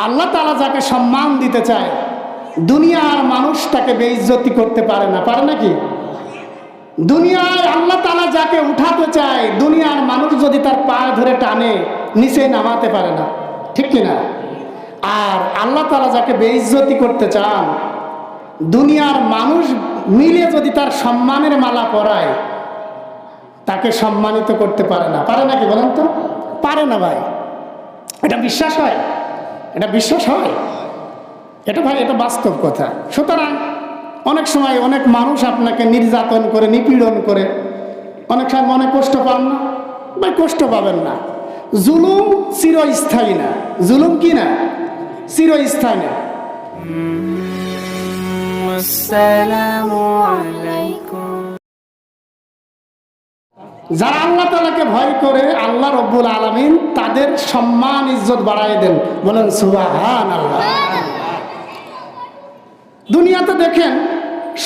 আল্লাহ তাআলা যাকে সম্মান দিতে চায় দুনিয়ার মানুষ তাকে বেইজ্জতি করতে পারে না, পারে নাকি? দুনিয়ায় আল্লাহ তাআলা যাকে উঠাতে চায় দুনিয়ার মানুষ যদি তার পা ধরে টানে নিচে নামাতে পারে না, ঠিক কিনা? আর আল্লাহ তাআলা যাকে বেইজ্জতি করতে চান দুনিয়ার মানুষ মিলে যদি তার সম্মানের মালা পরায় তাকে সম্মানিত করতে পারে না, পারে নাকি বলেন তো? পারে না ভাই। এটা বিশ্বাস হয়? এটা বিশ্বাস হয়? এটা ভাই, এটা বাস্তব কথা। সুতরাং অনেক সময় অনেক মানুষ আপনাকে নির্যাতন করে, নিপীড়ন করে, অনেক সময় মনে কষ্ট পান না ভাই? কষ্ট পাবেন না। জুলুম চিরস্থায়ী না। জুলুম কি না? চিরস্থায়ী না। আসসালামু আলাইকুম। যারা আল্লাহ তাআলাকে ভয় করে আল্লাহ রব্বুল আলামিন তাদের সম্মান ইজ্জত বাড়ায় দেন। বলেন সুবহানাল্লাহ। দুনিয়াতে দেখেন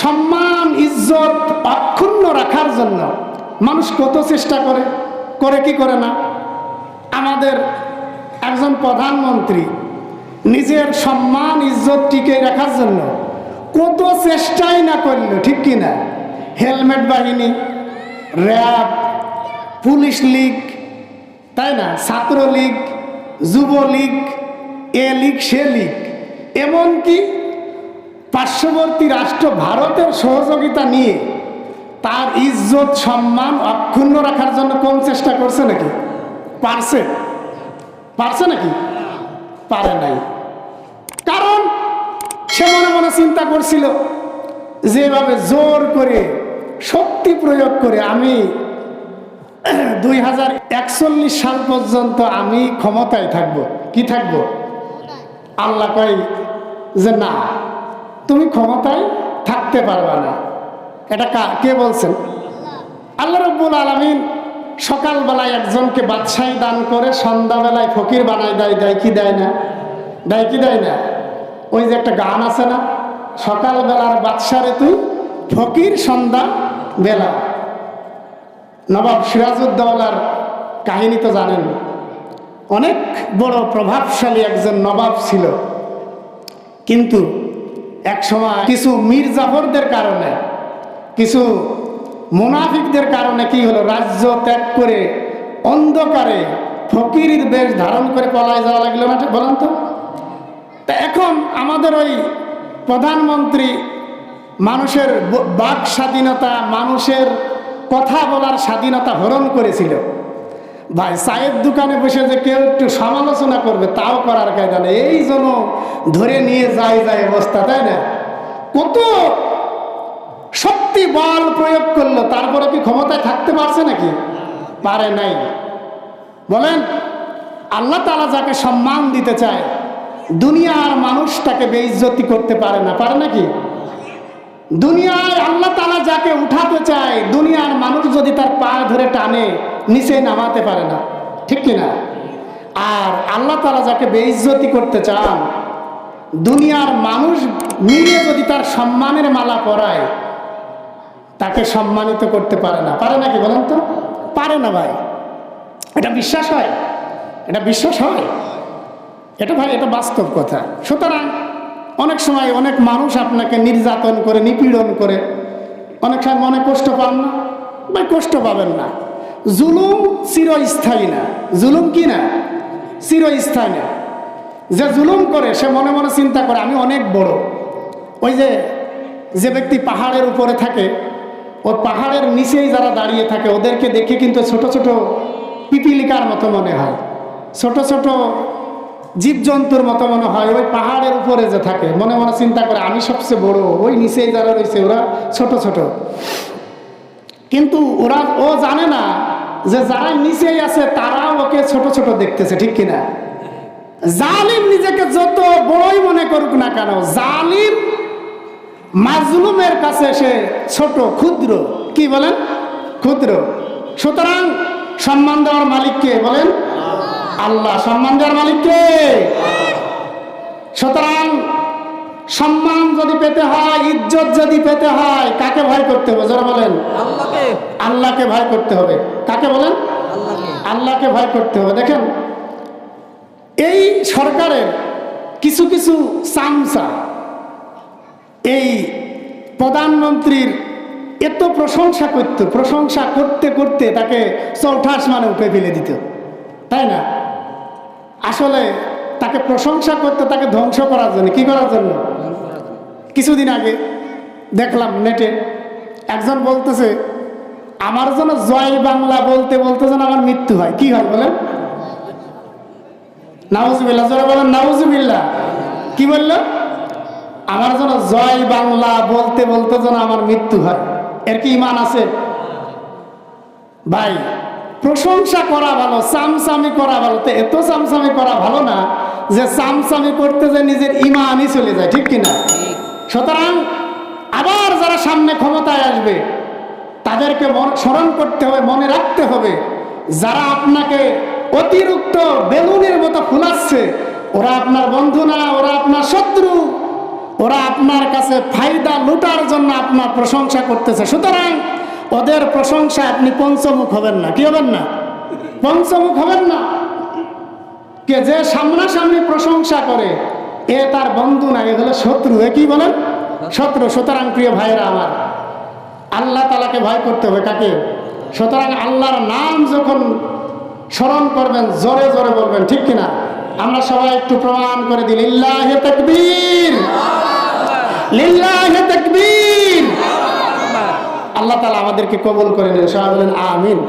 সম্মান ইজ্জত অক্ষুণ্ণ রাখার জন্য মানুষ কত চেষ্টা করে, করে কি করে না? আমাদের একজন প্রধানমন্ত্রী নিজের সম্মান ইজ্জত টিকে রাখার জন্য কত চেষ্টাই না করলো, ঠিক কিনা? হেলমেট বাহিনী, র্যাব, পুলিশ লীগ, তাই না, ছাত্রলীগ, যুবলীগ, এ লীগ সে লীগ, এমনকি পার্শ্ববর্তী রাষ্ট্র ভারতের সহযোগিতা নিয়ে তার ইজ্জত সম্মান অক্ষুণ্ণ রাখার জন্য কোন চেষ্টা করছে নাকি? পারছে? পারছে নাকি? পারে নাই। কারণ সে মনে মনে চিন্তা করছিল যেভাবে জোর করে শক্তি প্রয়োগ করে আমি 2041 সাল পর্যন্ত আমি ক্ষমতায় থাকব। কি থাকব? আল্লাহ কয় যে না, তুমি ক্ষমতায় থাকতে পারবা না। এটা কে বলছেন? আল্লাহ রাব্বুল আলামিন সকালবেলায় একজনকে বাদশাহী দান করে সন্ধ্যাবেলায় ফকির বানায় দেয়। দেয় কি দেয় না? দেয় কি দেয় না? ওই যে একটা গান আছে না, সকালবেলার বাদশারে তুই ফকির সন্ধ্যা বেলা। নবাব সিরাজউদ্দৌলার কাহিনী তো জানেন। অনেক বড় প্রভাবশালী একজন নবাব ছিল, কিন্তু একসময় কিছু মীর জাফরদের কারণে, কিছু মুনাফিকদের কারণে কি হলো, রাজ্য ত্যাগ করে অন্ধকারে ফকিরের বেশ ধারণ করে পলায় যাওয়া লাগলো না, বলেন তো? তা এখন আমাদের ওই প্রধানমন্ত্রী মানুষের বাক স্বাধীনতা, মানুষের কথা বলার স্বাধীনতা হরণ করেছিল। ভাই চায়ের দোকানে বসে যে কেউ একটু সমালোচনা করবে তাও করার কায়দা নেই, এই জন্য ধরে নিয়ে যায় অবস্থা, তাই না? কত শক্তি বল প্রয়োগ করলো, তারপরে কি ক্ষমতায় থাকতে পারছে নাকি? পারে নাই। বলেন আল্লাহ তাআলা যাকে সম্মান দিতে চায় দুনিয়ার মানুষ তাকে বেইজ্জতি করতে পারে না, পারে নাকি? দুনিয়ায় আল্লাহ তাআলা যাকে উঠাতে চায় দুনিয়ার মানুষ যদি তার পা ধরে টানে নিচে নামাতে পারে না, ঠিক কিনা? আর আল্লাহ তাআলা যাকে বেইজ্জতি করতে চান দুনিয়ার মানুষ মিলে যদি তার সম্মানের মালা পরায় তাকে সম্মানিত করতে পারে না, পারে নাকি বলেন তো? পারে না ভাই। এটা বিশ্বাস হয়? এটা বিশ্বাস হয়? এটা ভাই, এটা বাস্তব কথা। সুতরাং অনেক সময় অনেক মানুষ আপনাকে নির্যাতন করে, নিপীড়ন করে, অনেক সময় মনে কষ্ট পান না ভাই? কষ্ট পাবেন না। জুলুম চিরস্থায়ী না। জুলুম কি না? চিরস্থায়ী না। যে জুলুম করে সে মনে মনে চিন্তা করে আমি অনেক বড়। ওই যে ব্যক্তি পাহাড়ের উপরে থাকে, ও পাহাড়ের নিচেই যারা দাঁড়িয়ে থাকে ওদেরকে দেখে কিন্তু ছোট ছোট পিপিলিকার মতো মনে হয়, ছোট ছোট জীবজন্তুর মতো মনে হয়। ওই পাহাড়ের উপরে যে থাকে মনে মনে চিন্তা করে আমি সবচেয়ে বড়, ওই নিচেই যারা রয়েছে ওরা ছোট ছোট। কিন্তু ও জানে না যে যারা নিচেই আছে তারাও ওকে ছোট ছোট দেখতেছে, ঠিক কিনা? জালিম নিজেকে যত বড়ই মনে করুক না কেন, জালিম মাজলুমের কাছে সে ছোট, ক্ষুদ্র। কি বলেন? ক্ষুদ্র। সুতরাং সম্মান দেওয়ার মালিককে বলেন আল্লাহ। সম্মান দেওয়ার মালিককে। সুতরাং সম্মান যদি পেতে হয়, ইজ্জত যদি পেতে হয়, কাকে ভয় করতে হবে? যারা বলেন আল্লাহকে। আল্লাহকে ভয় করতে হবে। কাকে বলেন? আল্লাহকে ভয় করতে হবে। দেখেন এই সরকারের কিছু কিছু চামচা এই প্রধানমন্ত্রীর এত প্রশংসা করতে করতে তাকে চৌঠা আসমানে উঠে ফেলে দিত, তাই না? আসলে তাকে প্রশংসা করতে, তাকে ধ্বংস করার জন্য। কি করার জন্য? কিছুদিন আগে দেখলাম নেটে একজন বলতেছে, আমার জন্য জয় বাংলা বলতে বলতে যেন আমার মৃত্যু হয়। কি হয় বলেন? নাউজুবিল্লাহ, জোরে বলেন নাউজুবিল্লাহ। কি বললো? আমার জন্য জয় বাংলা বলতে বলতে যেন আমার মৃত্যু হয়। এর কি ঈমান আছে? ভাই, প্রশংসা করা ভালো, চামচামি করা ভালো। তো এত চামচামি করা ভালো না যে চামচামি করতে যে নিজের ঈমানই চলে যায়, ঠিক কিনা? সুতরাং আবার যারা সামনে ক্ষমতায় আসবে তাদেরকে স্মরণ করতে হবে, মনে রাখতে হবে, যারা আপনাকে অতিরিক্ত বেলুনের মতো ফুলাচ্ছে ওরা আপনার বন্ধু না, ওরা আপনার শত্রু। ওরা আপনার কাছে ফায়দা লুটার জন্য আপনার প্রশংসা করতেছে। সুতরাং ওদের প্রশংসা আপনি পঞ্চমুখ হবেন না। কি হবেন না? পঞ্চমুখ হবেন না। কে যে সামনাসামনি প্রশংসা করে এ তার বন্ধু না, এ হলো শত্রু। এ কি বলেন? শত্রু। সুতরাং প্রিয় ভাইরা আমার, আল্লাহ তাআলাকে ভয় করতে হবে। কাকে? সুতরাং আল্লাহর নাম যখন স্মরণ করবেন জোরে জোরে বলবেন, ঠিক কিনা? আমরা সবাই একটু প্রমাণ করে দিই, লিল্লাহি তাকবীর, লিল্লাহি তাকবীর। আল্লাহ তাআলা আমাদেরকে কবুল করে নিন। সবাই বলেন আমিন।